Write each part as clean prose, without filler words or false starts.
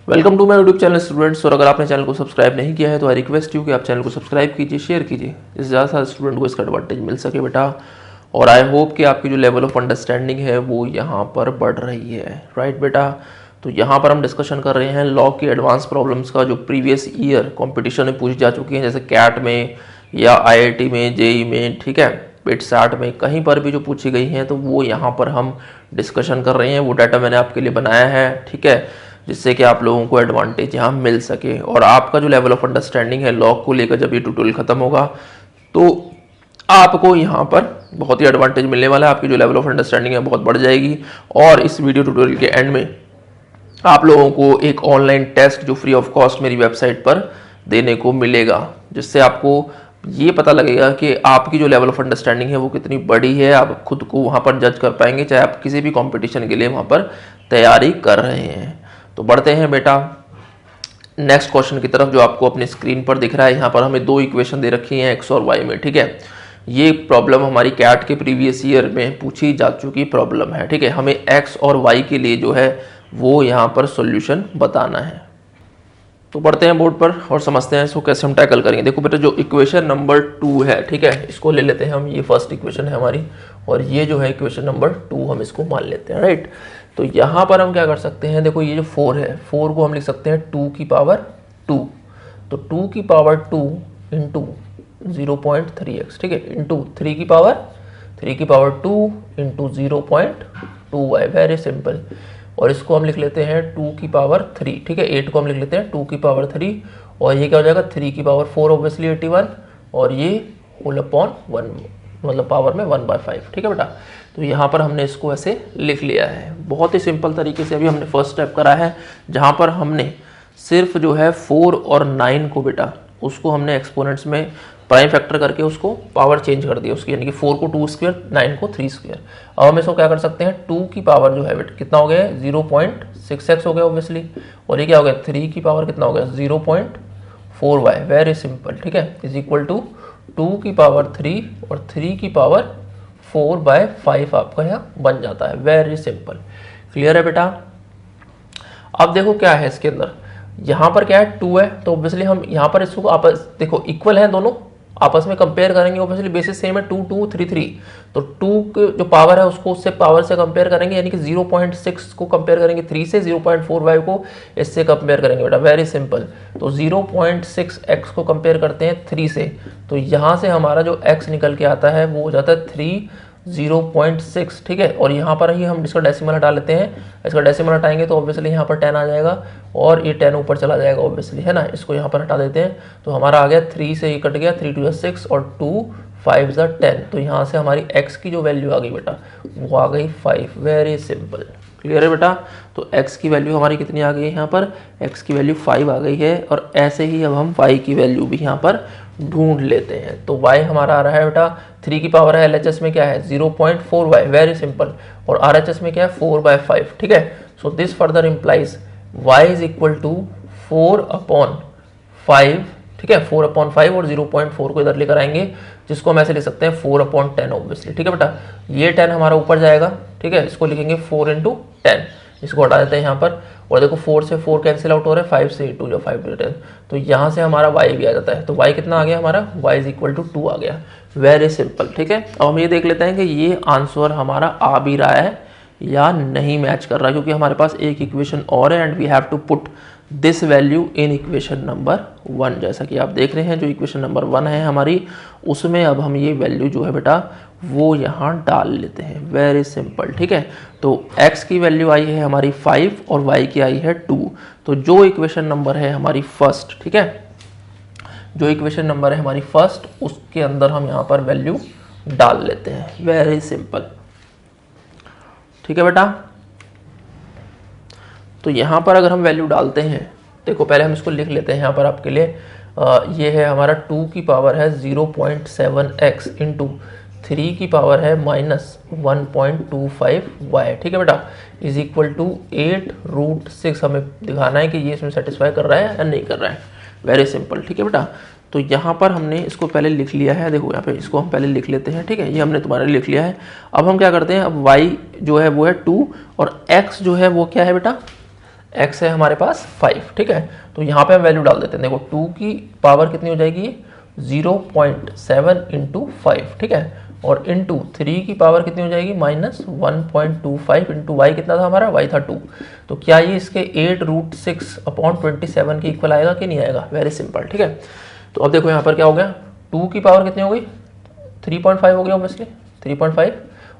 Welcome to my YouTube channel students. और अगर आपने चैनल को सब्सक्राइब नहीं किया है तो आई रिक्वेस्ट यू कि आप चैनल को सब्सक्राइब कीजिए, शेयर कीजिए, इससे ज़्यादा सारे स्टूडेंट को इसका एडवांटेज मिल सके बेटा। और आई होप कि आपकी जो लेवल ऑफ अंडरस्टैंडिंग है वो यहाँ पर बढ़ रही है, राइट बेटा। तो यहाँ पर हम डिस्कशन कर रहे हैं लॉ की एडवांस प्रॉब्लम्स का जो प्रीवियस ईयर कॉम्पिटिशन में पूछी जा चुकी हैं, जैसे कैट में या IIT में, जेई में, ठीक है, पेट में, कहीं पर भी जो पूछी गई हैं तो वो यहाँ पर हम डिस्कशन कर रहे हैं। वो डाटा मैंने आपके लिए बनाया है, ठीक है, जिससे कि आप लोगों को एडवांटेज यहाँ मिल सके। और आपका जो लेवल ऑफ अंडरस्टैंडिंग है लॉ को लेकर जब ये ट्यूटोरियल खत्म होगा तो आपको यहाँ पर बहुत ही एडवांटेज मिलने वाला है। आपकी जो लेवल ऑफ अंडरस्टैंडिंग है बहुत बढ़ जाएगी। और इस वीडियो ट्यूटोरियल के एंड में आप लोगों को एक ऑनलाइन टेस्ट जो फ्री ऑफ कॉस्ट मेरी वेबसाइट पर देने को मिलेगा, जिससे आपको ये पता लगेगा कि आपकी जो लेवल ऑफ अंडरस्टैंडिंग है वो कितनी बड़ी है। आप खुद को वहाँ पर जज कर पाएंगे, चाहे आप किसी भी कंपटीशन के लिए वहाँ पर तैयारी कर रहे हैं। तो बढ़ते हैं बेटा नेक्स्ट क्वेश्चन की तरफ, जो आपको अपनी स्क्रीन पर दिख रहा है। यहाँ पर हमें दो इक्वेशन दे रखी हैं एक्स और वाई में, ठीक है। ये प्रॉब्लम हमारी कैट के प्रीवियस ईयर में पूछी जा चुकी प्रॉब्लम है, ठीक है। हमें एक्स और वाई के लिए जो है वो यहाँ पर सॉल्यूशन बताना है। तो पढ़ते हैं बोर्ड पर और समझते हैं इसको कैसे हम टैकल करेंगे। देखो बेटा, जो इक्वेशन नंबर 2 है, ठीक है, इसको ले लेते हैं हम। ये फर्स्ट इक्वेशन है हमारी और ये जो है इक्वेशन नंबर 2 हम इसको मान लेते हैं, राइट। तो यहाँ पर हम क्या कर सकते हैं, देखो ये जो 4 है, 4 को हम लिख सकते हैं 2 की पावर 2। तो 2 की पावर 2 इंटू 0.3x, ठीक है, इंटू 3 की power 2 into 0.2y, very simple. और इसको हम लिख लेते हैं 2 की पावर 3, ठीक है, 8 को हम लिख लेते हैं 2 की पावर 3। और ये क्या हो जाएगा 3 की पावर 4 ऑब्वियसली 81, और ये होल अपॉन 1 मतलब पावर में 1/5, ठीक है बेटा। तो यहाँ पर हमने इसको ऐसे लिख लिया है बहुत ही सिंपल तरीके से। अभी हमने फर्स्ट स्टेप करा है जहाँ पर हमने सिर्फ जो है 4 और 9 को बेटा उसको हमने एक्सपोनेंट्स में प्राइम फैक्टर करके उसको पावर चेंज कर दिया उसकी, यानी कि 4 को 2 स्क्वायर, 9 को 3 स्क्वायर। अब हम इसको क्या कर सकते हैं, 2 की पावर जो है बेटा कितना हो गया, 0.6x हो गया ऑब्वियसली। और ये क्या हो गया, 3 की पावर कितना हो गया, 0.4y, वेरी सिंपल, ठीक है, इज इक्वल टू 2 की पावर 3 और 3 की पावर 4/5 आपका यहाँ बन जाता है, वेरी सिंपल। क्लियर है बेटा। अब देखो क्या है इसके अंदर, यहाँ पर क्या है 2 है, तो ऑब्वियसली हम यहाँ पर इसको आपस देखो इक्वल है, दोनों आपस में कंपेयर करेंगे, ऑब्वियसली बेसिस सेम है, 2 2 3 3। तो 2 जो पावर है उसको उससे पावर से कंपेयर करेंगे, यानी कि 0.6 को कंपेयर करेंगे 3 से, 0.45 को इससे कंपेयर करेंगे बेटा, वेरी सिंपल। तो 0.6x को कंपेयर करते हैं 3 से, तो यहाँ से हमारा जो x निकल के आता है वो हो जाता है 0.6, ठीक है। और यहाँ पर ही हम इसका डेसिमल हटा लेते हैं, इसका डेसिमल हटाएंगे तो ऑब्वियसली यहाँ पर 10 आ जाएगा और ये 10 ऊपर चला जाएगा ऑब्वियसली, है ना। इसको यहाँ पर हटा देते हैं तो हमारा आ गया 3 से ये कट गया, 3 2 6 और 2 5 10। तो यहाँ से हमारी x की जो वैल्यू आ गई बेटा वो आ गई 5, वेरी सिंपल। क्लियर है बेटा। तो x की वैल्यू हमारी कितनी आ गई है, यहाँ पर x की वैल्यू 5 आ गई है। और ऐसे ही अब हम y की वैल्यू भी यहाँ पर ढूंढ लेते हैं। तो y हमारा आ रहा है बेटा 3 की पावर है, LHS में क्या है 0.4y, वेरी सिंपल। और RHS में क्या है 4/5, ठीक है। So this further implies y is equal to 4/5, ठीक है, 4/5 और 0.4 को इधर लेकर आएंगे, जिसको हम ऐसे लिख सकते हैं 4/10 ऑब्वियसली, ठीक है बेटा। ये 10 हमारा ऊपर जाएगा, ठीक है, इसको लिखेंगे 4 × 10, इसको हटा देते हैं यहाँ पर। और देखो 4 से 4 कैंसिल आउट हो रहा है, 5 से 2 जो 5 10, तो यहाँ से हमारा y भी आ जाता है। तो y कितना आ गया हमारा, y इज इक्वल टू 2 आ गया, वेरी सिंपल, ठीक है। अब हम ये देख लेते हैं कि ये आंसर हमारा आ भी रहा है या नहीं मैच कर रहा है, क्योंकि हमारे पास एक इक्वेशन और है and we have to put this value in equation number 1। जैसा कि आप देख रहे हैं जो इक्वेशन नंबर 1 है हमारी, उसमें अब हम ये वैल्यू जो है बेटा वो यहाँ डाल लेते हैं, वेरी सिंपल, ठीक है। तो x की वैल्यू आई है हमारी 5 और y की आई है 2। तो जो इक्वेशन नंबर है हमारी फर्स्ट, ठीक है, जो इक्वेशन नंबर है हमारी फर्स्ट, उसके अंदर हम यहाँ पर वैल्यू डाल लेते हैं, वेरी सिंपल, ठीक है बेटा। तो यहाँ पर अगर हम वैल्यू डालते हैं, देखो पहले हम इसको लिख लेते हैं यहाँ पर आपके लिए। ये है हमारा 2 की पावर है 0.7x इंटू 3 की पावर है -1.25y, ठीक है बेटा, इज इक्वल टू 8√6। हमें दिखाना है कि ये इसमें सेटिस्फाई कर रहा है या नहीं कर रहा है, वेरी सिंपल, ठीक है बेटा। तो यहाँ पर हमने इसको पहले लिख लिया है, देखो यहाँ पे इसको हम पहले लिख लेते हैं, ठीक है, ये हमने तुम्हारे लिख लिया है। अब हम क्या करते हैं, अब y जो है वो है 2 और x जो है वो क्या है बेटा, x है हमारे पास 5, ठीक है। तो यहाँ पे हम वैल्यू डाल देते हैं, देखो 2 की पावर कितनी हो जाएगी, 0.7 इंटू 5, ठीक है, और इंटू 3 की पावर कितनी हो जाएगी, -1.25 इंटू वाई कितना था हमारा, y था 2। तो क्या ये इसके 8√6/27 के इक्वल आएगा कि नहीं आएगा, वेरी सिंपल, ठीक है। तो अब देखो यहाँ पर क्या हो गया, 2 की पावर कितनी हो गई, 3.5 हो गया ऑब्वियसली, 3.5,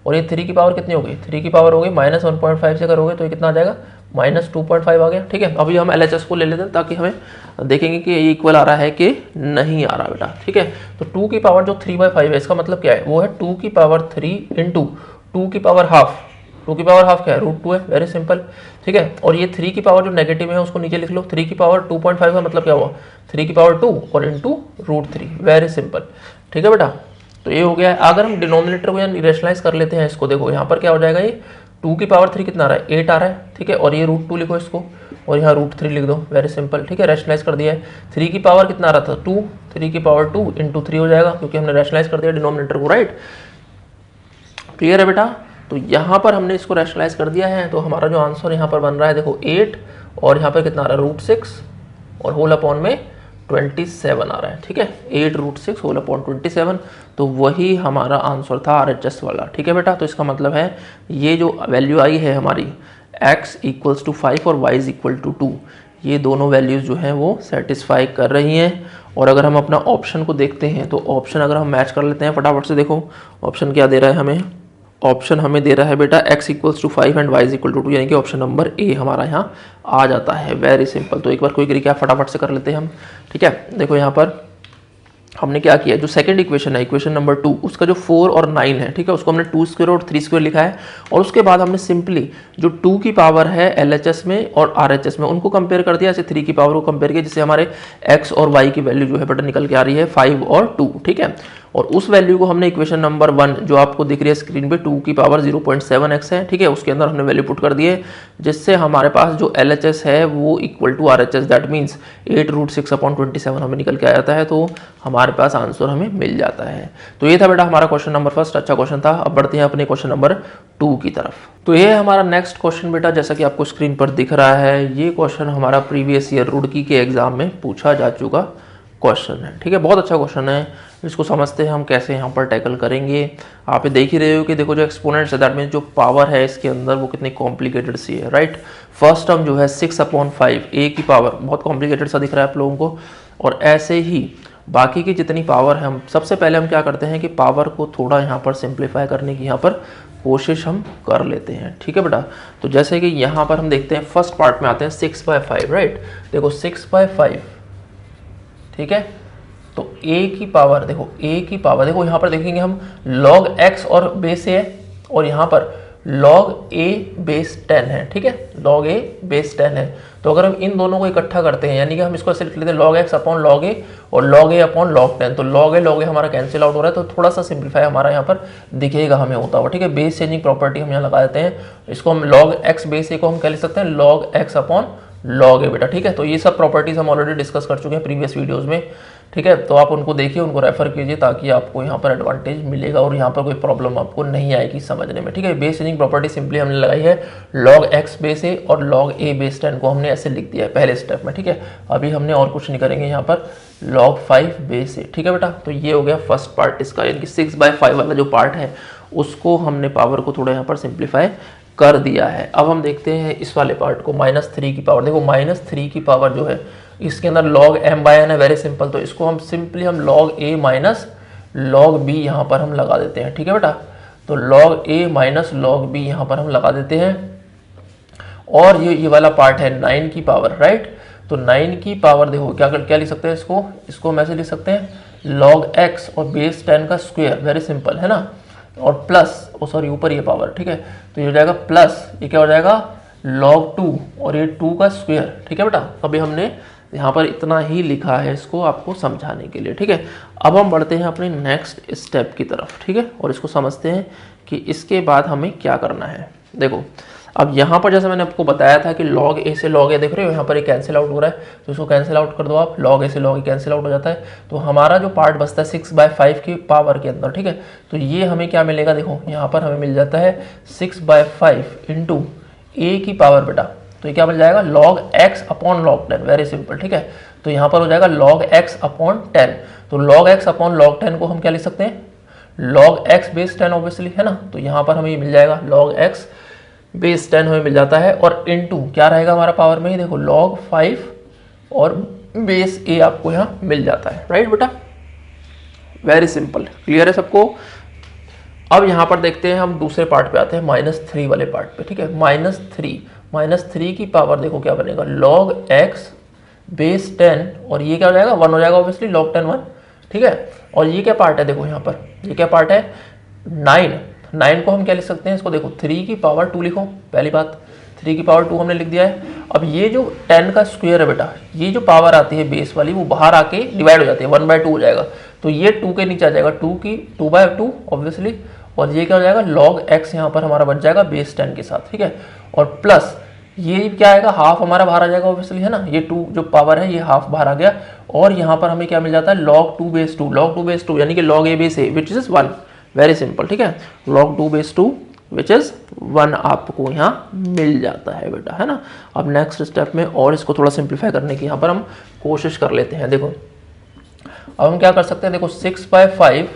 और ये 3 की पावर कितनी हो गई, 3 की पावर हो गई -1.5 से करोगे तो ये कितना आ जाएगा, -2.5 आ गया, ठीक है। अभी हम LHS को ले लेते हैं ताकि हमें देखेंगे कि ये इक्वल आ रहा है कि नहीं आ रहा बेटा, ठीक है। तो 2 की पावर जो 3/5 है, इसका मतलब क्या है, वो है 2 की पावर 3 इंटू 2 की पावर हाफ, 2 की पावर हाफ क्या है, √2 है, वेरी सिंपल, ठीक है। और ये 3 की पावर जो नेगेटिव है उसको नीचे लिख लो, 3 की पावर 2.5 का मतलब क्या हुआ, 3 की पावर 2 और इंटू √3, वेरी सिंपल, ठीक है बेटा। तो ये हो गया है। अगर हम डिनोमिनेटर को रेशनलाइज कर लेते हैं इसको, देखो यहाँ पर क्या हो जाएगा, ये 2 की पावर 3 कितना आ रहा है, 8 आ रहा है, ठीक है, और ये √2 लिखो इसको, और यहाँ √3 लिख दो, वेरी सिंपल, ठीक है, रैशनलाइज कर दिया है। 3 की पावर कितना आ रहा था, 2, 3 की पावर 2 इंटू 3 हो जाएगा, क्योंकि हमने रैशनलाइज कर दिया डिनोमिनेटर को, राइट, क्लियर है बेटा। तो यहाँ पर हमने इसको रैशनलाइज कर दिया है, तो हमारा जो आंसर यहाँ पर बन रहा है, देखो 8 और यहाँ पर कितना आ रहा है, √6 और होल अपॉन में 27 आ रहा है, ठीक है, 8√6 होल अपॉन 27, तो वही हमारा आंसर था RHS वाला, ठीक है बेटा। तो इसका मतलब है ये जो वैल्यू आई है हमारी x = 5 और y = 2, ये दोनों वैल्यूज़ जो हैं वो सेटिस्फाई कर रही हैं। और अगर हम अपना ऑप्शन को देखते हैं तो ऑप्शन अगर हम मैच कर लेते हैं फटाफट से, देखो ऑप्शन क्या दे रहा है हमें, ऑप्शन हमें दे रहा है बेटा x = 5 एंड y = 2, यानी कि ऑप्शन नंबर ए हमारा यहाँ आ जाता है, वेरी सिंपल। तो एक बार क्विक रिकैप फटाफट से कर लेते हैं हम, ठीक है। देखो यहाँ पर हमने क्या किया, जो सेकंड इक्वेशन है, इक्वेशन नंबर 2, उसका जो 4 और 9 है, ठीक है, उसको हमने 2² और 3² लिखा है, और उसके बाद हमने सिंपली जो 2 की पावर है LHS में और RHS में उनको कंपेयर कर दिया, ऐसे 3 की पावर को कंपेयर किया, जिससे हमारे x और y की वैल्यू जो है बेटा निकल के आ रही है 5 और 2, ठीक है। और उस वैल्यू को हमने इक्वेशन नंबर 1 जो आपको दिख रही है स्क्रीन पे, 2 की पावर 0.7x है, ठीक है, उसके अंदर हमने वैल्यू पुट कर दी है, जिससे हमारे पास जो LHS है वो equal to RHS, that means 8√6/27 हमें निकल के आ जाता है, तो हमारे पास आंसर हमें मिल जाता है। तो ये था बेटा हमारा क्वेश्चन नंबर फर्स्ट, अच्छा क्वेश्चन था। अब बढ़ते हैं अपने क्वेश्चन नंबर 2 की तरफ। तो ये है हमारा नेक्स्ट क्वेश्चन बेटा, जैसा कि आपको स्क्रीन पर दिख रहा है, ये क्वेश्चन हमारा प्रीवियस ईयर रुड़की के एग्जाम में पूछा जा चुका क्वेश्चन है, ठीक है, बहुत अच्छा क्वेश्चन है। इसको समझते हैं हम कैसे यहाँ पर टैकल करेंगे। आप ये देख ही रहे हो कि देखो जो एक्सपोनेंट्स है, दैट मीन्स जो पावर है इसके अंदर वो कितनी कॉम्प्लिकेटेड सी है, राइट। फर्स्ट टर्म जो है 6/5 a की पावर, बहुत कॉम्प्लिकेटेड सा दिख रहा है आप लोगों को, और ऐसे ही बाकी की जितनी पावर है, हम सबसे पहले हम क्या करते हैं कि पावर को थोड़ा यहाँ पर सिंप्लीफाई करने की यहाँ पर कोशिश हम कर लेते हैं, ठीक है बेटा। तो जैसे कि यहाँ पर हम देखते हैं फर्स्ट पार्ट में आते हैं 6/5, राइट। देखो 6/5, ठीक है, तो a की पावर, देखो a की पावर, देखो यहाँ पर देखेंगे हम log x और बेस a है, और यहाँ पर log a बेस 10 है, ठीक है, log a बेस 10 है। तो अगर हम इन दोनों को इकट्ठा करते हैं, यानी कि हम इसको ऐसे लिख लेते हैं log x upon log a और log a अपॉन log 10, तो log a हमारा कैंसिल आउट हो रहा है, तो थोड़ा सा सिंप्लीफाई हमारा यहाँ पर दिखेगा हमें होता हुआ, ठीक है। बेस चेंजिंग प्रॉपर्टी हम यहाँ लगा देते हैं, इसको हम log x बेस a को हम क्या लिख सकते हैं, log x upon log a बेटा, ठीक है। तो ये सब प्रॉपर्टीज हम ऑलरेडी डिस्कस कर चुके हैं प्रीवियस वीडियोस में, ठीक है। तो आप उनको देखिए, उनको रेफर कीजिए, ताकि आपको यहाँ पर एडवांटेज मिलेगा और यहाँ पर कोई प्रॉब्लम आपको नहीं आएगी समझने में, ठीक है। बेस चेंजिंग प्रॉपर्टी सिंपली हमने लगाई है, log x बेस a और log a बेस 10 को हमने ऐसे लिख दिया है पहले स्टेप में, ठीक है। अभी हमने और कुछ नहीं करेंगे यहाँ पर, log 5 बेस a, ठीक है बेटा। तो ये हो गया फर्स्ट पार्ट इसका, यानी कि 6/5 वाला जो पार्ट है उसको हमने पावर को थोड़ा यहाँ पर सिंप्लीफाई कर दिया है। अब हम देखते हैं इस वाले पार्ट को, -3 की पावर, देखो -3 की पावर जो है इसके अंदर log m/n है, वेरी सिंपल। तो इसको हम सिंपली हम log a minus log b यहाँ पर हम लगा देते हैं, ठीक है बेटा। तो log a minus log b यहाँ पर हम लगा देते हैं, और ये वाला पार्ट है 9 की पावर, राइट। तो 9 की पावर देखो क्या लिख सकते हैं, इसको हम ऐसे लिख सकते हैं log x और बेस 10 का स्क्वायर, वेरी सिंपल है ना, और प्लस सॉरी ऊपर ये पावर, ठीक है। तो ये हो जाएगा प्लस, ये क्या हो जाएगा log 2 और ये 2 का स्क्वायर, ठीक है बेटा। अभी हमने यहाँ पर इतना ही लिखा है इसको आपको समझाने के लिए, ठीक है। अब हम बढ़ते हैं अपने नेक्स्ट स्टेप की तरफ, ठीक है, और इसको समझते हैं कि इसके बाद हमें क्या करना है। देखो अब यहाँ पर जैसे मैंने आपको बताया था कि log a से log a, देख रहे हो यहाँ पर एक कैंसिल आउट हो रहा है, तो इसको कैंसिल आउट कर दो आप, log a से log a कैंसिल आउट हो जाता है। तो हमारा जो पार्ट बचता है 6/5 की पावर के अंदर, ठीक है। तो ये हमें क्या मिलेगा, देखो यहाँ पर हमें मिल जाता है 6/5 इंटू a की पावर बेटा। तो ये क्या बन जाएगा log x upon log 10, very simple, ठीक है। तो यहाँ पर हो जाएगा log x अपॉन 10, तो log x अपॉन log 10 को हम क्या लिख सकते हैं, log x बेस 10 ऑब्वियसली, है ना। तो यहाँ पर हमें मिल जाएगा log x बेस 10 हमें मिल जाता है, और इनटू क्या रहेगा हमारा पावर में ही देखो log 5 और बेस a आपको यहाँ मिल जाता है, राइट बेटा, वेरी सिंपल, क्लियर है सबको। अब यहाँ पर देखते हैं हम दूसरे पार्ट पे आते हैं, -3 वाले पार्ट पे, ठीक है। -3 की पावर देखो क्या बनेगा, log x बेस 10, और ये क्या हो जाएगा 1 हो जाएगा ऑब्वियसली, log 10 1, ठीक है। और ये क्या पार्ट है देखो यहाँ पर, ये क्या पार्ट है 9 को हम क्या लिख सकते हैं, इसको देखो 3 की पावर 2 लिखो, पहली बात 3 की पावर 2 हमने लिख दिया है। अब ये जो 10 का स्क्वायर है बेटा, ये जो पावर आती है बेस वाली, वो बाहर आके डिवाइड हो जाती है, 1/2 हो जाएगा, तो ये 2 के नीचे आ जाएगा, 2/2 ऑब्वियसली, और ये क्या हो जाएगा log x यहाँ पर हमारा बच जाएगा बेस 10 के साथ, ठीक है। और प्लस ये क्या आएगा, हाफ हमारा बाहर आ जाएगा ऑब्वियसली, है ना, ये 2 जो पावर है ये हाफ बाहर आ गया, और यहाँ पर हमें क्या मिल जाता है log 2 बेस 2 यानी कि log a base a which is 1, very simple, ठीक है। log 2 बेस 2 विच इज 1 आपको यहाँ मिल जाता है बेटा, है ना। अब नेक्स्ट स्टेप में और इसको थोड़ा सिंप्लीफाई करने की यहाँ पर हम कोशिश कर लेते हैं। देखो अब हम क्या कर सकते हैं, देखो 6/5,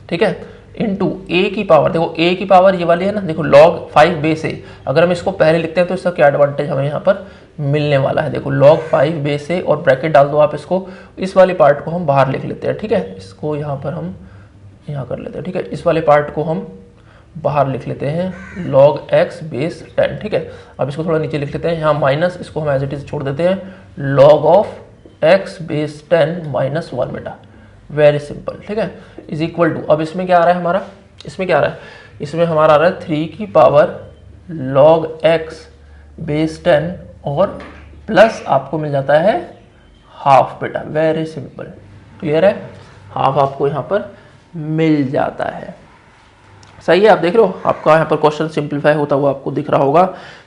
ठीक है, इंटू a की पावर, देखो a की पावर ये वाली है ना, देखो log 5 बेस a, अगर हम इसको पहले लिखते हैं तो इसका क्या एडवांटेज हमें यहाँ पर मिलने वाला है, देखो log 5 बेस a, और ब्रैकेट डाल दो आप इसको, इस वाली पार्ट को हम बाहर लिख लेते हैं, ठीक है। इसको यहाँ पर हम यहाँ कर लेते हैं, ठीक है, इस वाले पार्ट को हम बाहर लिख लेते हैं, log x बेस 10, ठीक है। अब इसको थोड़ा नीचे लिख लेते हैं, यहाँ माइनस, इसको हम एज इट इज छोड़ देते हैं, log ऑफ x बेस 10 -1 बेटा, वेरी सिंपल, ठीक है, इज इक्वल टू, अब इसमें क्या आ रहा है हमारा, इसमें क्या आ रहा है, इसमें हमारा आ रहा है 3 की पावर log x बेस 10, और प्लस आपको मिल जाता है हाफ बेटा, वेरी सिंपल, क्लियर है, हाफ आपको यहाँ पर मिल जाता है, सही है। आप देख रहे हो आपका यहाँ पर क्वेश्चन सिंप्लीफाई होता हुआ आपको दिख रहा होगा,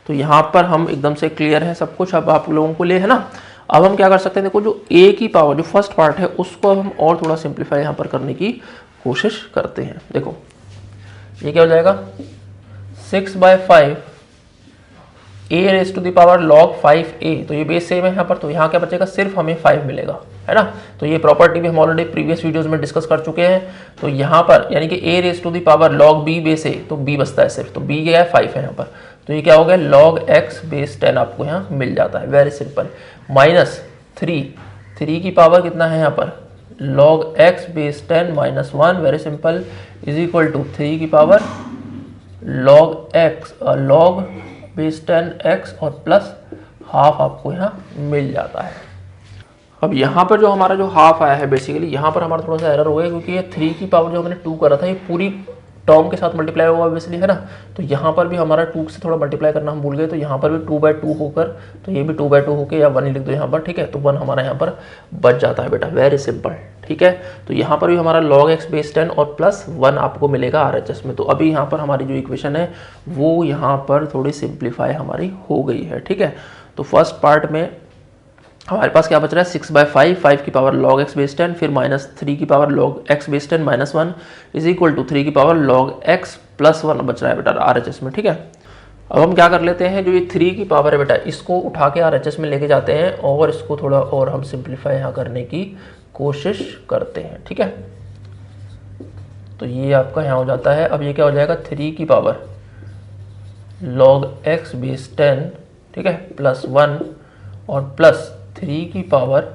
तो यहाँ पर हम एकदम से क्लियर है सब कुछ अब आप लोगों को लिए, है ना। अब हम क्या कर सकते हैं, देखो जो a की पावर जो फर्स्ट पार्ट है उसको हम और थोड़ा सिंप्लीफाई यहाँ पर करने की कोशिश करते हैं। देखो ये क्या हो जाएगा, 6/5 a raise to the power log 5a, तो ये बेस सेम है यहाँ पर, तो यहाँ क्या बचेगा, सिर्फ हमें 5 मिलेगा, है ना। तो ये प्रॉपर्टी भी हम ऑलरेडी प्रीवियस वीडियोस में डिस्कस कर चुके हैं। तो यहाँ पर यानी कि a raise to the power log b base a, तो b बचता है सिर्फ, तो b क्या है 5 है यहाँ पर, तो ये क्या हो गया log x बेस 10 आपको यहाँ मिल जाता है, वेरी सिंपल, -3 की पावर कितना है यहाँ पर, log x base 10 -1, very simple, is equal to 3 की पावर log बेस 10 x, और प्लस हाफ आपको यहाँ मिल जाता है। अब यहाँ पर जो हमारा जो हाफ आया है, बेसिकली यहाँ पर हमारा थोड़ा सा एरर हो गया, क्योंकि ये 3 की पावर जो हमने 2 करा था ये पूरी टर्म के साथ मल्टीप्लाई होगा ऑब्वियसली, है ना। तो यहाँ पर भी हमारा 2 से थोड़ा मल्टीप्लाई करना हम भूल गए, तो यहाँ पर भी 2/2 होकर, तो ये भी 2/2 होकर, या 1 ही लिख दो यहाँ पर, ठीक है, तो 1 हमारा यहाँ पर बच जाता है बेटा, वेरी सिंपल, ठीक है। तो यहाँ पर भी हमारा log x बेस 10 और प्लस 1 आपको मिलेगा RHS में। तो अभी यहाँ पर हमारी जो इक्वेशन है वो यहाँ पर थोड़ी सिंप्लीफाई हमारी हो गई है, ठीक है। तो फर्स्ट पार्ट में हमारे पास क्या बच रहा है, 6/5, 5 की पावर log x बेस 10, फिर -3 की power log x base 10 -1 is equal to 3 की पावर log x प्लस 1 बच रहा है बेटा RHS में, ठीक है। अब हम क्या कर लेते हैं, जो ये 3 की पावर है बेटा, इसको उठा के RHS में लेके जाते हैं, और इसको थोड़ा और हम सिंप्लीफाई यहाँ करने की कोशिश करते हैं, ठीक है। तो ये आपका यहाँ हो जाता है, अब ये क्या हो जाएगा, 3 की पावर log x बेस 10, ठीक है, प्लस 1, और प्लस 3 की पावर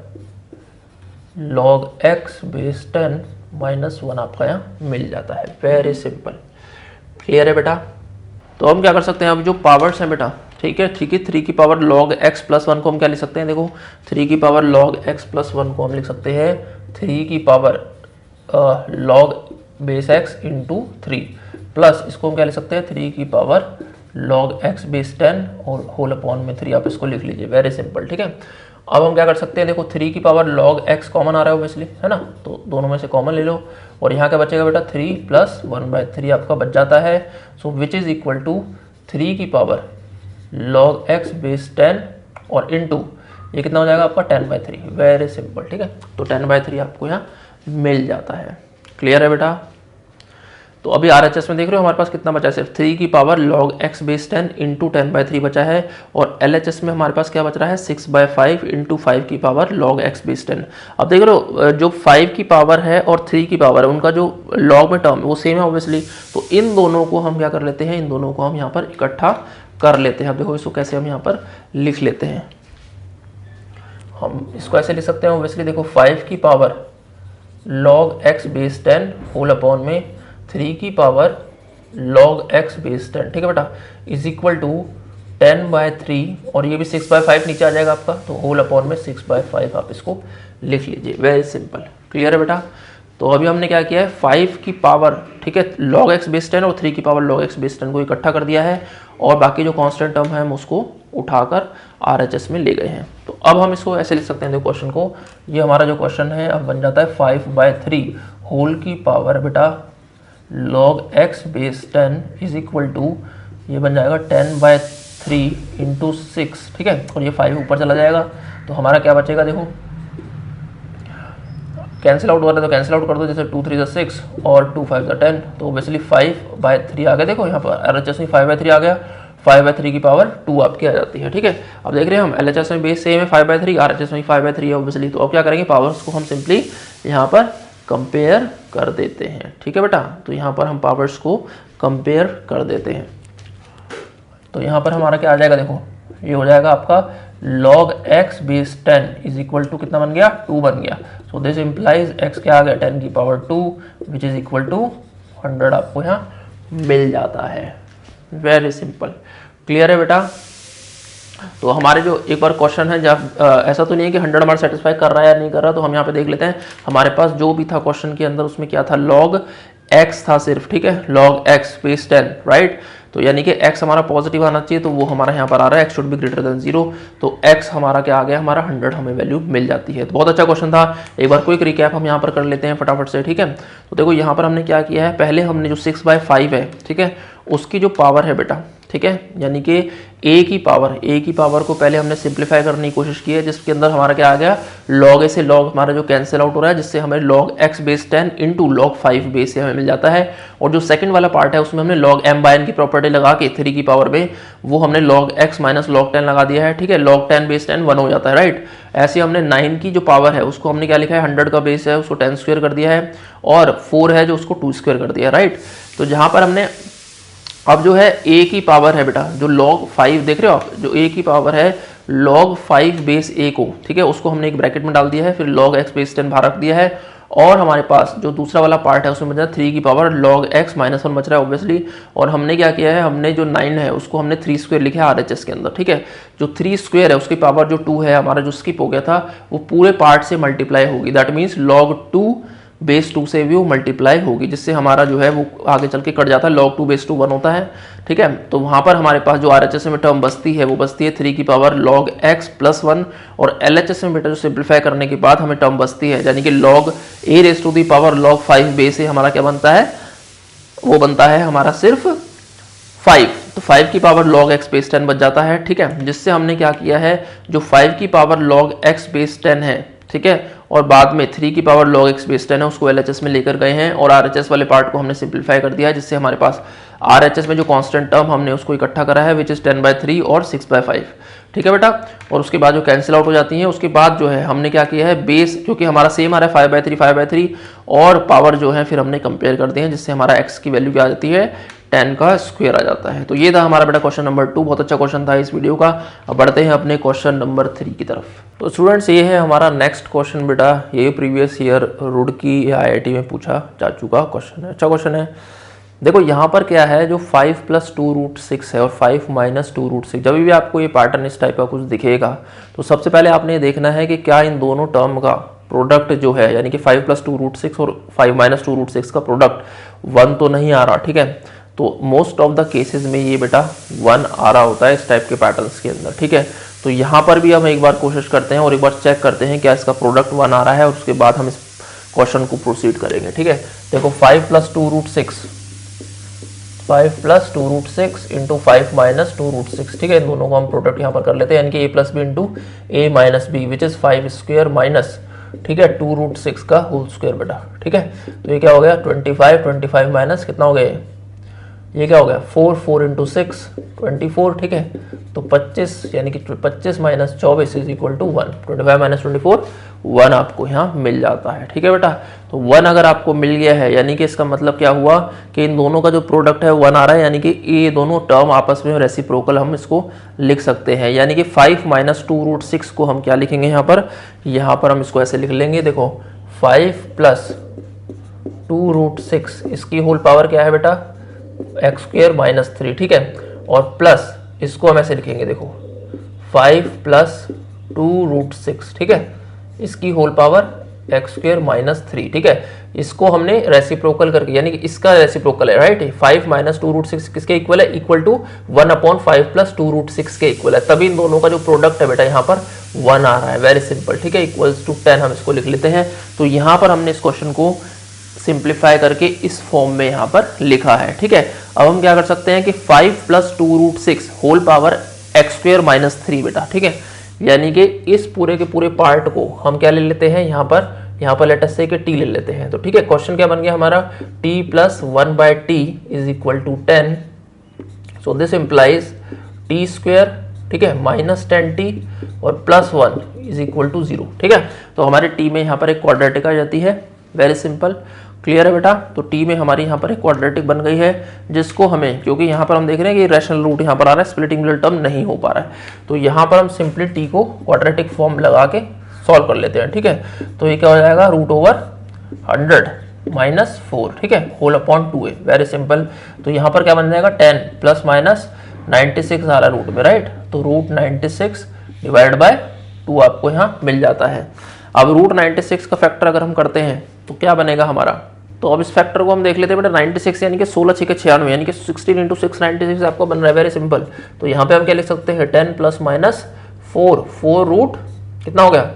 log x बेस 10 -1 आपका यहाँ मिल जाता है, वेरी सिंपल, क्लियर है बेटा। तो हम क्या कर सकते हैं, अब जो पावर्स हैं बेटा, ठीक है, 3 की पावर log x प्लस 1 को हम क्या लिख सकते हैं, देखो 3 की पावर log x प्लस 1 को हम लिख सकते हैं 3 की power log base x into 3, plus इसको हम क्या लिख सकते हैं 3 की पावर log x बेस 10 और होल अपॉन में 3, आप इसको लिख लीजिए, वेरी सिंपल, ठीक है। अब हम क्या कर सकते हैं, देखो 3 की पावर log x कॉमन आ रहा है ऑब्वियसली, है ना, तो दोनों में से कॉमन ले लो, और यहाँ क्या बचेगा बेटा 3 प्लस 1/3 आपका बच जाता है, सो विच इज इक्वल टू 3 की पावर log x बेस 10 और इंटू ये कितना हो जाएगा आपका 10/3, वेरी सिंपल, ठीक है। तो 10/3 आपको यहाँ मिल जाता है, क्लियर है बेटा। तो अभी RHS में देख रहे हो हमारे पास कितना बचा है, सिर्फ 3 की power log x base 10 into 10/3 बचा है। और LHS में हमारे पास क्या बच रहा है, 6/5 इंटू 5 की पावर log x बेस 10। अब देख रहे हो जो 5 की पावर है और 3 की पावर है उनका जो log में टर्म वो सेम है ऑब्वियसली, तो इन दोनों को हम क्या कर लेते हैं, इन दोनों को हम यहाँ पर इकट्ठा कर लेते हैं। अब देखो इसको कैसे हम यहाँ पर लिख लेते हैं, हम इसको ऐसे लिख सकते हैं ऑब्वियसली, देखो 5 की power log x base 10 whole upon में 3 की पावर log x बेस 10, ठीक है बेटा, इज इक्वल टू 10/3 और ये भी 6/5 नीचे आ जाएगा आपका, तो होल अपॉन में 6/5 आप इसको लिख लीजिए। वेरी सिंपल, क्लियर है बेटा। तो अभी हमने क्या किया है, 5 की पावर, ठीक है, log x बेस 10 और 3 की पावर log x बेस 10 को इकट्ठा कर दिया है और बाकी जो कांस्टेंट टर्म है हम उसको उठाकर RHS में ले गए हैं। तो अब हम इसको ऐसे लिख सकते हैं, देखो क्वेश्चन को, ये हमारा जो क्वेश्चन है अब बन जाता है 5/3 होल की पावर बेटा log x base 10 is equal to, ये बन जाएगा 10/3 इंटू 6, ठीक है, और ये 5 ऊपर चला जाएगा तो हमारा क्या बचेगा, देखो कैंसिल आउट हो रहा है तो कैंसिल आउट कर दो, जैसे 2 3 6 और 2 5 10, तो ऑब्वियसली 5/3 आ गया। देखो यहाँ पर RHS में 5/3 आ गया, 5/3 की पावर 2 आपकी आ जाती है, ठीक है। अब देख रहे हैं हम LHS में बेस सेम है 5/3, RHS में 5/3 है ऑब्वियसली, तो अब क्या करेंगे, पावर्स को हम सिंपली यहाँ पर कंपेयर कर देते हैं, ठीक है बेटा। तो यहाँ पर हम पावर्स को कंपेयर कर देते हैं, तो यहाँ पर हमारा क्या आ जाएगा, देखो ये हो जाएगा आपका log x base 10 is equal to कितना बन गया, 2 बन गया। सो दिस इम्प्लाइज x क्या आ गया, 10 की power 2 which is equal to 100 आपको यहाँ मिल जाता है। वेरी सिंपल, क्लियर है बेटा। तो हमारे जो एक बार क्वेश्चन है, जब ऐसा तो नहीं है कि 100 हमारा सेटिस्फाई कर रहा है या नहीं कर रहा, तो हम यहाँ पे देख लेते हैं हमारे पास जो भी था क्वेश्चन के अंदर उसमें क्या था, log x था सिर्फ, ठीक है, log x बेस 10, राइट। तो यानी कि x हमारा पॉजिटिव आना चाहिए, तो वो हमारा यहाँ पर आ रहा है x should be greater then 0, तो x हमारा क्या आ गया, हमारा 100 हमें वैल्यू मिल जाती है। तो बहुत अच्छा क्वेश्चन था, एक बार क्विक रिकैप हम यहाँ पर कर लेते हैं फटाफट से, ठीक है। तो देखो यहाँ पर हमने क्या किया है, पहले हमने जो 6/5 है, ठीक है, उसकी जो पावर है बेटा, ठीक है, यानी कि a की पावर को पहले हमने सिंप्लीफाई करने की कोशिश की है, जिसके अंदर हमारा क्या आ गया, log a से log हमारा जो कैंसिल आउट हो रहा है, जिससे हमें log x base 10 into log 5 base से हमें मिल जाता है। और जो सेकंड वाला पार्ट है उसमें हमने log m/n की प्रॉपर्टी लगा के 3 की पावर में वो हमने log x माइनस log 10 लगा दिया है, ठीक है, log 10 बेस 10 1 हो जाता है, राइट। ऐसे हमने 9 की जो पावर है उसको हमने क्या लिखा है, 100 का बेस है उसको 10 स्क्वायर कर दिया है, और 4 है जो उसको 2 स्क्वायर कर दिया है, राइट। तो जहां पर हमने अब जो है a की पावर है बेटा, जो log 5 देख रहे हो आप, जो a की पावर है log 5 बेस a को, ठीक है, उसको हमने एक ब्रैकेट में डाल दिया है, फिर log x बेस 10 बाहर रख दिया है, और हमारे पास जो दूसरा वाला पार्ट है उसमें बचा 3 की पावर log x माइनस 1 बच रहा है ऑब्वियसली। और हमने क्या किया है, हमने जो 9 है उसको हमने 3 स्क्वायर लिखा है RHS के अंदर, ठीक है। जो 3 स्क्वायर है उसकी पावर जो 2 है हमारा जो स्किप हो गया था वो पूरे पार्ट से मल्टीप्लाई होगी, दैट मीन्स log 2 बेस 2 से भी वो मल्टीप्लाई होगी, जिससे हमारा जो है वो आगे चल के कट जाता है, log 2 बेस 2 1 होता है, ठीक है। तो वहाँ पर हमारे पास जो RHS में टर्म बचती है वो बचती है 3 की पावर log x प्लस 1, और LHS में बेटा जो सिंप्लीफाई करने के बाद हमें टर्म बचती है, यानी कि log a raise to the power log 5 base से हमारा क्या बनता है, वो बनता है हमारा सिर्फ 5, तो 5 की पावर log x बेस 10 बच जाता है, ठीक है। जिससे हमने क्या किया है, जो 5 की पावर log x बेस 10 है, ठीक है, और बाद में 3 की पावर log x बेस 10 है उसको LHS में लेकर गए हैं, और RHS वाले पार्ट को हमने सिंप्लीफाई कर दिया है, जिससे हमारे पास RHS में जो कांस्टेंट टर्म हमने उसको इकट्ठा करा है विच इज 10/3 और 6/5, ठीक है बेटा। और उसके बाद जो कैंसिल आउट हो जाती है, उसके बाद जो है हमने क्या किया है, बेस क्योंकि हमारा सेम आ रहा है 5/3 और पावर जो है फिर हमने कंपेयर कर दिए हैं, जिससे हमारा x की वैल्यू क्या आ जाती है, 10 का स्क्वायर आ जाता है। तो ये था हमारा बेटा क्वेश्चन नंबर 2, बहुत अच्छा क्वेश्चन था इस वीडियो का। अब बढ़ते हैं अपने क्वेश्चन नंबर 3 की तरफ। तो स्टूडेंट्स ये है हमारा नेक्स्ट क्वेश्चन बेटा, ये प्रीवियस ईयर रुड़की या IIT में पूछा जा चुका क्वेश्चन है, अच्छा क्वेश्चन है। देखो यहाँ पर क्या है, जो 5 + 2√6 है और 5 - 2√6, जब भी आपको ये पैटर्न इस टाइप का कुछ दिखेगा तो सबसे पहले आपने ये देखना है कि क्या इन दोनों टर्म का प्रोडक्ट जो है, यानी कि 5 + 2√6 और 5 - 2√6 का प्रोडक्ट 1 तो नहीं आ रहा, ठीक है। तो मोस्ट ऑफ द केसेस में ये बेटा 1 आ रहा होता है इस टाइप के पैटर्न्स के अंदर, ठीक है। तो यहाँ पर भी हम एक बार कोशिश करते हैं और एक बार चेक करते हैं क्या इसका प्रोडक्ट 1 आ रहा है, और उसके बाद हम इस क्वेश्चन को प्रोसीड करेंगे, ठीक है। देखो 5 + 2√6 इंटू 5 - 2√6, ठीक है, इन दोनों को हम प्रोडक्ट यहाँ पर कर लेते हैं, यानी कि a + b into a - b which is 5² - ठीक है, 2√6 का होल स्क्वायर बेटा। ठीक है, तो ये क्या हो गया 25 माइनस कितना हो गया, ये क्या हो गया 4 इंटू 6 24। ठीक है, तो 25 यानी कि 25 minus 24 is equal to 1। 25 minus 24 1 आपको यहाँ मिल जाता है। ठीक है बेटा, तो 1 अगर आपको मिल गया है यानी कि इसका मतलब क्या हुआ कि इन दोनों का जो प्रोडक्ट है 1 आ रहा है, यानी कि ये दोनों टर्म आपस में रेसिप्रोकल हम इसको लिख सकते हैं। यानी कि 5 माइनस 2√6 को हम क्या लिखेंगे यहाँ पर हम इसको ऐसे लिख लेंगे, देखो 5 प्लस 2√6 इसकी होल पावर क्या है बेटा एक्स स्क्वायर माइनस 3। ठीक है, और प्लस इसको हम ऐसे लिखेंगे, देखो 5 प्लस 2√6। ठीक है, इसकी whole power x square minus 3। ठीक है, इसको हमने रेसिप्रोकल करके यानी कि इसका रेसिप्रोकल है, राइट। 5 माइनस 2√6 किसके इक्वल है, इक्वल टू 1/5 प्लस 2√6 के इक्वल है। तभी इन दोनों का जो प्रोडक्ट है बेटा यहाँ पर 1 आ रहा है, वेरी सिंपल। ठीक है, इक्वल्स टू 10 हम इसको लिख लेते हैं। तो यहाँ पर हमने इस क्वेश्चन को सिंप्लीफाई करके इस फॉर्म में यहाँ पर लिखा है। ठीक है, अब हम क्या कर सकते हैं कि 5 plus 2√6 whole power x square minus 3 बेटा। ठीक है, यानी कि इस पूरे के पूरे पार्ट को हम क्या ले लेते हैं यहाँ पर लेट अस से कि t ले लेते हैं। तो ठीक है, क्वेश्चन क्या बन गया हमारा, t plus 1/t is equal to 10। So this implies t square, ठीक है, माइनस 10t और प्लस 1 इज इक्वल टू 0। ठीक है, तो हमारे t में यहाँ पर एक क्वाड्रेटिक आ जाती है, वेरी सिंपल। क्लियर है बेटा, तो t में हमारी यहाँ पर एक क्वाड्रेटिक बन गई है, जिसको हमें, क्योंकि यहाँ पर हम देख रहे हैं कि रैशनल रूट यहाँ पर आ रहा है, स्प्लिटिंग मिडल टर्म नहीं हो पा रहा है, तो यहाँ पर हम सिंपली t को क्वाड्रेटिक फॉर्म लगा के सॉल्व कर लेते हैं। ठीक है, तो ये क्या हो जाएगा √100 माइनस 4। ठीक है, whole upon 2a, very simple. तो यहाँ पर क्या बन जाएगा 10 प्लस माइनस 96 आ रहा है रूट में, राइट। तो √96 डिवाइड बाय 2 आपको यहाँ मिल जाता है। अब √96 का फैक्टर अगर हम करते हैं तो क्या बनेगा हमारा, तो अब इस फैक्टर को हम देख लेते हैं बेटा। 96 यानी कि 16 6 96 यानी कि 16 इंटू 6 96 आपको बन रहा है, वेरी सिंपल। तो यहाँ पे हम क्या लिख सकते हैं 10 प्लस माइनस 4 रूट कितना हो गया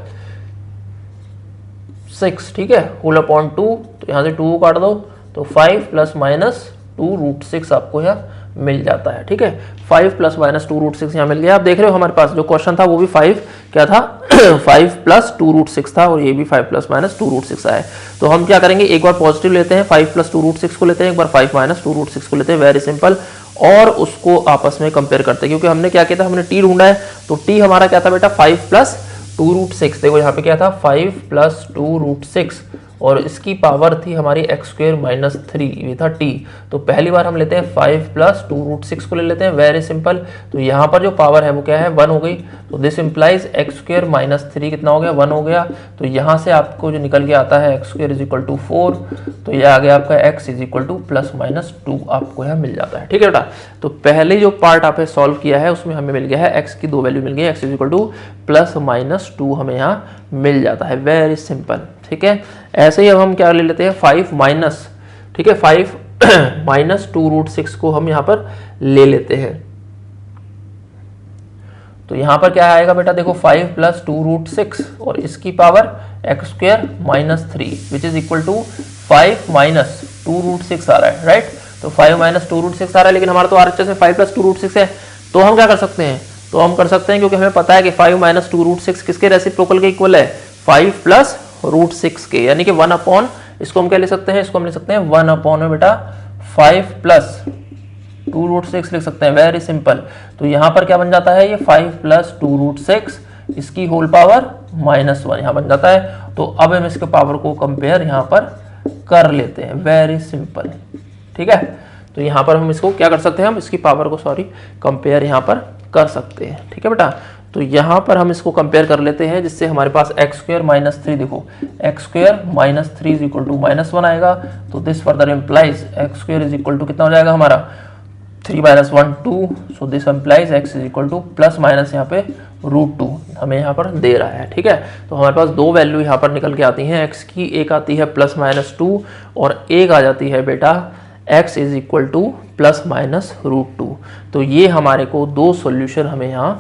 6। ठीक है, होल अपॉन 2, तो यहाँ से 2 को काट दो तो 5 प्लस माइनस 2√6 आपको यहाँ मिल जाता है। ठीक है, 5 प्लस माइनस 2√6 यहाँ मिल गया। आप देख रहे हो हमारे पास जो क्वेश्चन था वो भी 5 क्या था 5 प्लस 2√6 था, और ये भी 5 प्लस माइनस 2√6 है। तो हम क्या करेंगे, एक बार पॉजिटिव लेते हैं 5 प्लस 2√6 को लेते हैं, एक बार 5 माइनस 2√6 को लेते हैं, वेरी सिंपल, और उसको आपस में कंपेयर करते हैं। क्योंकि हमने क्या किया था, हमने टी ढूंढा है, तो टी हमारा क्या था बेटा 5 प्लस 2√6। देखो यहाँ पे क्या था 5 प्लस 2√6 और इसकी पावर थी हमारी एक्स स्क्वायर माइनस 3, ये था t। तो पहली बार हम लेते हैं 5 प्लस 2√6 को ले लेते हैं, वेरी सिंपल। तो यहाँ पर जो पावर है वो क्या है 1 हो गई, तो this implies x square minus 3 कितना हो गया 1 हो गया। तो यहाँ से आपको जो निकल के आता है x square is equal to 4, तो ये आ गया आपका x is equal to plus minus 2 आपको यहाँ मिल जाता है। ठीक है बेटा, तो पहले जो पार्ट आपने सॉल्व किया है उसमें हमें मिल गया है x की 2 वैल्यू मिल गई, x is equal to plus minus 2 हमें यहाँ मिल जाता है, वेरी सिंपल। ठीक है, ऐसे ही अब हम क्या ले लेते हैं 5 माइनस, ठीक है 5 माइनस 2√6 को हम यहाँ पर ले लेते हैं। तो यहाँ पर क्या आएगा बेटा, देखो 5 प्लस 2√6 और इसकी power x square minus 3 which is equal to 5 minus 2√6 आ रहा है, राइट। तो 5 माइनस 2√6 आ रहा है, लेकिन हमारा तो आरएचएस में 5 प्लस 2√6 है, तो हम क्या कर सकते हैं, तो हम कर सकते हैं क्योंकि हमें पता है कि 5 माइनस 2√6 किसके रेसिप्रोकल के इक्वल है 5 प्लस √6 के, यानी कि 1 अपॉन, इसको हम क्या ले सकते हैं, इसको हम ले सकते हैं 1 अपॉन में बेटा 5 प्लस 2√6 लिख सकते हैं, वेरी सिंपल। तो यहाँ पर क्या बन जाता है, ये 5 प्लस 2√6 इसकी होल पावर माइनस 1 यहाँ बन जाता है। तो अब हम इसके पावर को कंपेयर यहाँ पर कर लेते हैं, वेरी सिंपल। ठीक है, तो यहाँ पर हम इसको क्या कर सकते हैं, हम इसकी पावर को कंपेयर यहाँ पर कर सकते हैं। ठीक है बेटा, तो यहाँ पर हम इसको कंपेयर कर लेते हैं, जिससे हमारे पास एक्स स्क्वायर माइनस 3, देखो x square minus 3 is equal to minus 1 आएगा। तो this further implies x square is equal to कितना हो जाएगा हमारा 3 minus 1 2, so this implies x is equal to plus minus यहाँ पे √2 हमें यहाँ पर दे रहा है। ठीक है, तो हमारे पास दो वैल्यू यहाँ पर निकल के आती हैं एक्स की, एक आती है प्लस माइनस 2 और एक आ जाती है बेटा x is equal to plus minus √2। तो ये हमारे को दो सॉल्यूशन हमें यहाँ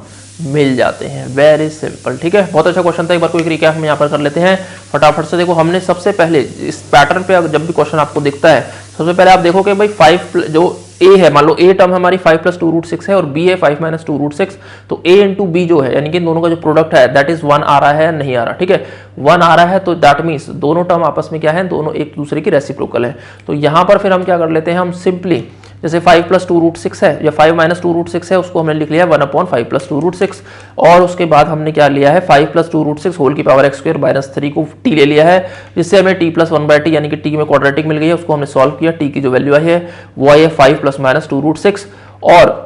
मिल जाते हैं। वेरी सिंपल, ठीक है, बहुत अच्छा क्वेश्चन था। एक बार कोई रिकैप हम यहाँ पर कर लेते हैं फटाफट से। देखो हमने सबसे पहले इस पैटर्न पे जब भी क्वेश्चन आपको दिखता है, सबसे पहले आप देखो कि भाई 5 जो a है, मान लो a टर्म हमारी 5 + 2√6 है और b है 5 - 2√6, तो a × b जो है यानी कि दोनों का जो प्रोडक्ट है दैट इज 1 आ रहा है या नहीं आ रहा, ठीक है, 1 आ रहा है, तो दैट मीन्स दोनों टर्म आपस में क्या है, दोनों एक दूसरे की रेसिप्रोकल है। तो यहां पर फिर हम क्या कर लेते हैं, हम सिंपली जैसे 5 + 2√6 है या 5 - 2√6 है, उसको हमने लिख लिया 1/5 + 2√6, और उसके बाद हमने क्या लिया है 5 + 2√6 होल की पावर x² - 3 को t ले लिया है, जिससे हमें t + 1/t यानी कि t में क्वाड्रेटिक मिल गई है, उसको हमने सॉल्व किया, t की जो वैल्यू आई है वो आई है 5 ± 2√6, और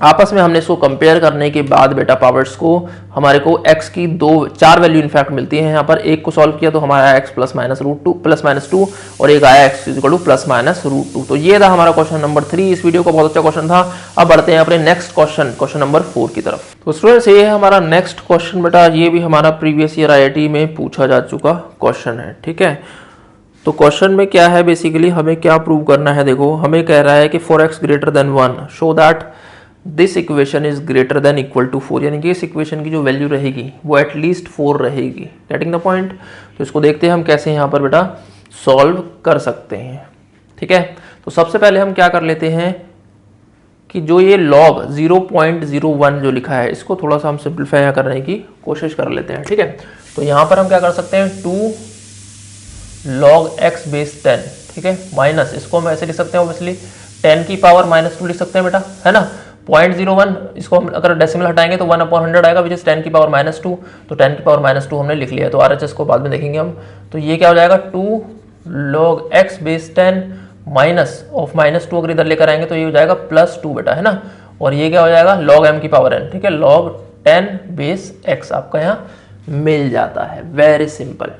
आपस में हमने इसको कंपेयर करने के बाद बेटा पावर्स को हमारे को x की 4 वैल्यू इनफैक्ट मिलती है। यहाँ पर एक को सॉल्व किया तो हमारा x ±2 और एक आया x ±√2। तो ये था हमारा क्वेश्चन नंबर 3। इस वीडियो का बहुत अच्छा क्वेश्चन था। अब बढ़ते हैं अपने नेक्स्ट क्वेश्चन नंबर 4 की तरफ। तो स्टूडेंट्स ये है हमारा नेक्स्ट क्वेश्चन बेटा, ये भी हमारा प्रीवियस ईयर IIT में पूछा जा चुका क्वेश्चन है, ठीक है। तो क्वेश्चन में क्या है, बेसिकली हमें क्या प्रूव करना है, देखो हमें कह रहा है कि 4x > 1 show that this equation is greater than equal to 4, यानी कि इस इक्वेशन की जो वैल्यू रहेगी वो एटलीस्ट 4 रहेगी। Getting the point. तो इसको देखते हैं हम कैसे यहाँ पर बेटा सॉल्व कर सकते हैं, ठीक है। तो सबसे पहले हम क्या कर लेते हैं कि जो ये log 0.01 जो लिखा है इसको थोड़ा सा हम सिंप्लीफाई करने की कोशिश कर लेते हैं, ठीक है। तो यहाँ पर हम क्या कर सकते हैं 2 log x बेस 10, ठीक है, माइनस इसको हम ऐसे लिख सकते हैं ऑब्वियसली 10 की पावर -2 लिख सकते हैं बेटा, है ना। 0.01 इसको हम अगर डेसिमल हटाएंगे तो 1/100 आएगा, विच इज 10 की पावर -2, तो 10 की पावर -2 हमने लिख लिया। तो RHS को बाद में देखेंगे हम। तो ये क्या हो जाएगा 2 log x base 10 minus of -2 अगर इधर लेकर आएंगे तो ये हो जाएगा +2 बेटा, है ना। और ये क्या हो जाएगा log m की पावर n, ठीक है, log 10 बेस x आपका यहाँ मिल जाता है। वेरी सिंपल,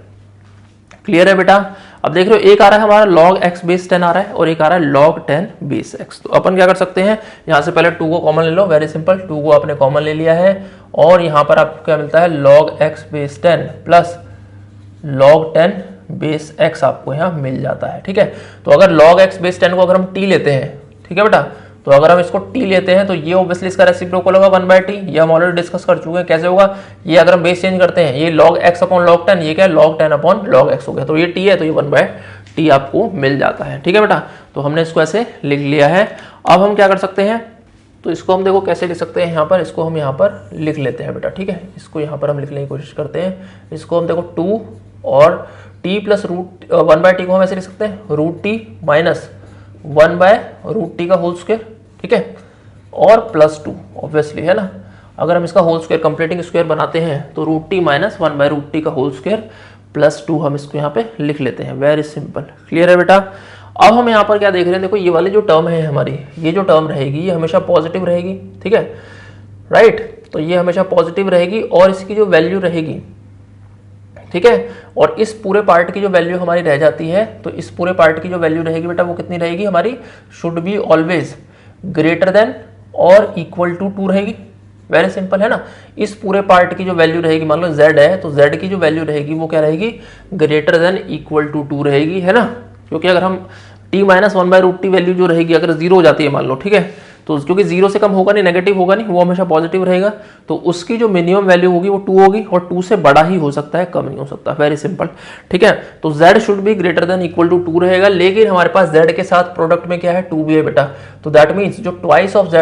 क्लियर है बेटा। अब देख रहे हो एक आ रहा है हमारा log x बेस 10 आ रहा है और एक आ रहा है log 10 बेस x। तो अपन क्या कर सकते हैं, यहां से पहले 2 को कॉमन ले लो, वेरी सिंपल, 2 को आपने कॉमन ले लिया है और यहां पर आपको क्या मिलता है log x base 10 plus log 10 base x आपको यहाँ मिल जाता है, ठीक है। तो अगर log x बेस 10 को अगर हम t लेते हैं, ठीक है बेटा, तो अगर हम इसको t लेते हैं तो ये ऑब्वियसली इसका रेसिप्रोकल होगा 1/t, ये हम ऑलरेडी डिस्कस कर चुके हैं कैसे होगा। ये अगर हम बेस चेंज करते हैं, ये log x / log 10, ये क्या है log 10 / log x हो गया, तो ये t है तो ये 1/t आपको मिल जाता है, ठीक है बेटा। तो हमने इसको ऐसे लिख लिया है। अब हम क्या कर सकते हैं, तो इसको हम देखो कैसे लिख सकते हैं, यहाँ पर इसको हम यहाँ पर लिख लेते हैं बेटा, ठीक है। इसको यहाँ पर हम लिखने की कोशिश करते हैं। इसको हम देखो 2 और t + 1/t को हम ऐसे लिख सकते हैं √t माइनस 1/√t का होल स्क्वायर, ठीक है, और +2 ऑब्वियसली, है ना। अगर हम इसका होल स्क्वायर कंप्लीटिंग स्क्वायर बनाते हैं तो √t माइनस 1/√t का होल स्क्वायर +2 हम इसको यहाँ पे लिख लेते हैं। वेरी सिंपल, क्लियर है बेटा। अब हम यहाँ पर क्या देख रहे हैं, देखो ये वाली जो टर्म है हमारी, ये जो टर्म रहेगी ये हमेशा पॉजिटिव रहेगी, ठीक है, राइट। तो ये हमेशा पॉजिटिव रहेगी और इसकी जो वैल्यू रहेगी, ठीक है, और इस पूरे पार्ट की जो वैल्यू हमारी रह जाती है, तो इस पूरे पार्ट की जो वैल्यू रहेगी बेटा वो कितनी रहेगी हमारी, should be always greater then और इक्वल टू 2 रहेगी। वेरी सिंपल, है ना। इस पूरे पार्ट की जो वैल्यू रहेगी, मान लो z है, तो z की जो वैल्यू रहेगी वो क्या रहेगी, ग्रेटर देन इक्वल टू 2 रहेगी, है ना। क्योंकि अगर हम t - 1/√t वैल्यू जो रहेगी अगर 0 हो जाती है मान लो, ठीक है, तो क्योंकि 0 से कम होगा नहीं, नेगेटिव होगा नहीं, वो हमेशा पॉजिटिव रहेगा, तो उसकी जो मिनिमम वैल्यू होगी वो 2 होगी और 2 से बड़ा ही हो सकता है, कम नहीं हो सकता। वेरी सिंपल, ठीक है। तो z should be greater than equal to 2 रहेगा, लेकिन हमारे पास z के साथ प्रोडक्ट में क्या है 2 भी है बेटा, तो दैट मीन्स जो ट्वाइस ऑफ z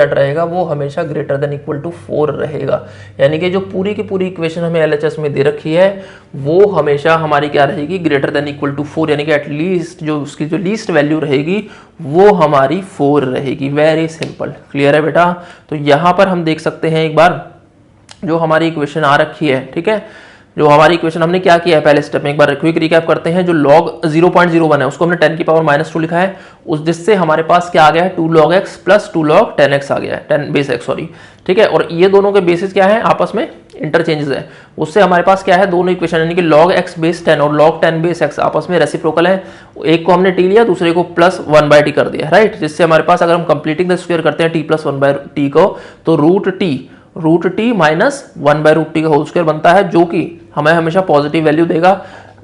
रहेगा वो हमेशा ग्रेटर देन इक्वल टू 4 रहेगा। यानी कि जो पूरी की पूरी इक्वेशन हमें LHS में दे रखी है वो हमेशा हमारी क्या रहेगी, ग्रेटर देन इक्वल टू 4, यानी कि एटलीस्ट जो उसकी जो लीस्ट वैल्यू रहेगी वो हमारी 4 रहेगी। वेरी सिंपल, क्लियर है बेटा। तो यहां पर हम देख सकते हैं एक बार जो हमारी इक्वेशन आ रखी है, ठीक है, जो हमारी इक्वेशन हमने क्या किया है पहले स्टेप में, एक बार क्विक रिकैप करते हैं। जो log 0.01 है उसको हमने 10 की पावर -2 लिखा है, उस जिससे हमारे पास क्या आ गया है 2 log x plus 2 log 10x आ गया है, 10 बेस x सॉरी, ठीक है। और ये दोनों के बेसिस क्या है, आपस में इंटरचेंजेस है, उससे हमारे पास क्या है दोनों इक्वेशन यानी कि log x बेस 10 और log 10 बेस x आपस में रेसिप्रोकल है। एक को हमने t लिया, दूसरे को +1/t कर दिया, राइट, जिससे हमारे पास अगर हम कंप्लीटिंग द स्क्वायर करते हैं t + 1/t को, तो √t माइनस 1/√t का होल स्क्वायर बनता है, जो कि हमें हमेशा पॉजिटिव वैल्यू देगा।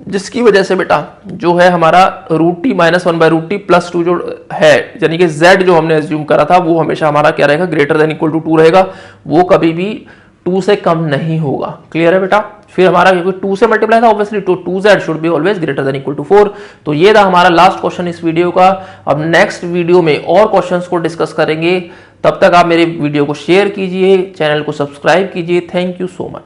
जिसकी वजह से बेटा जो है हमारा √t माइनस 1/√t प्लस 2 जो है, यानी कि z जो हमने एज्यूम करा था वो हमेशा हमारा क्या रहेगा, ग्रेटर देन इक्वल टू 2 रहेगा, वो कभी भी 2 से कम नहीं होगा। क्लियर है बेटा। फिर हमारा क्योंकि 2 से मल्टीप्लाई था ऑब्वियसली, तो 2z should be always greater than equal to 4। तो ये था हमारा लास्ट क्वेश्चन इस वीडियो का। अब नेक्स्ट वीडियो में और क्वेश्चंस को डिस्कस करेंगे। तब तक आप मेरे वीडियो को शेयर कीजिए, चैनल को सब्सक्राइब कीजिए। Thank you so much.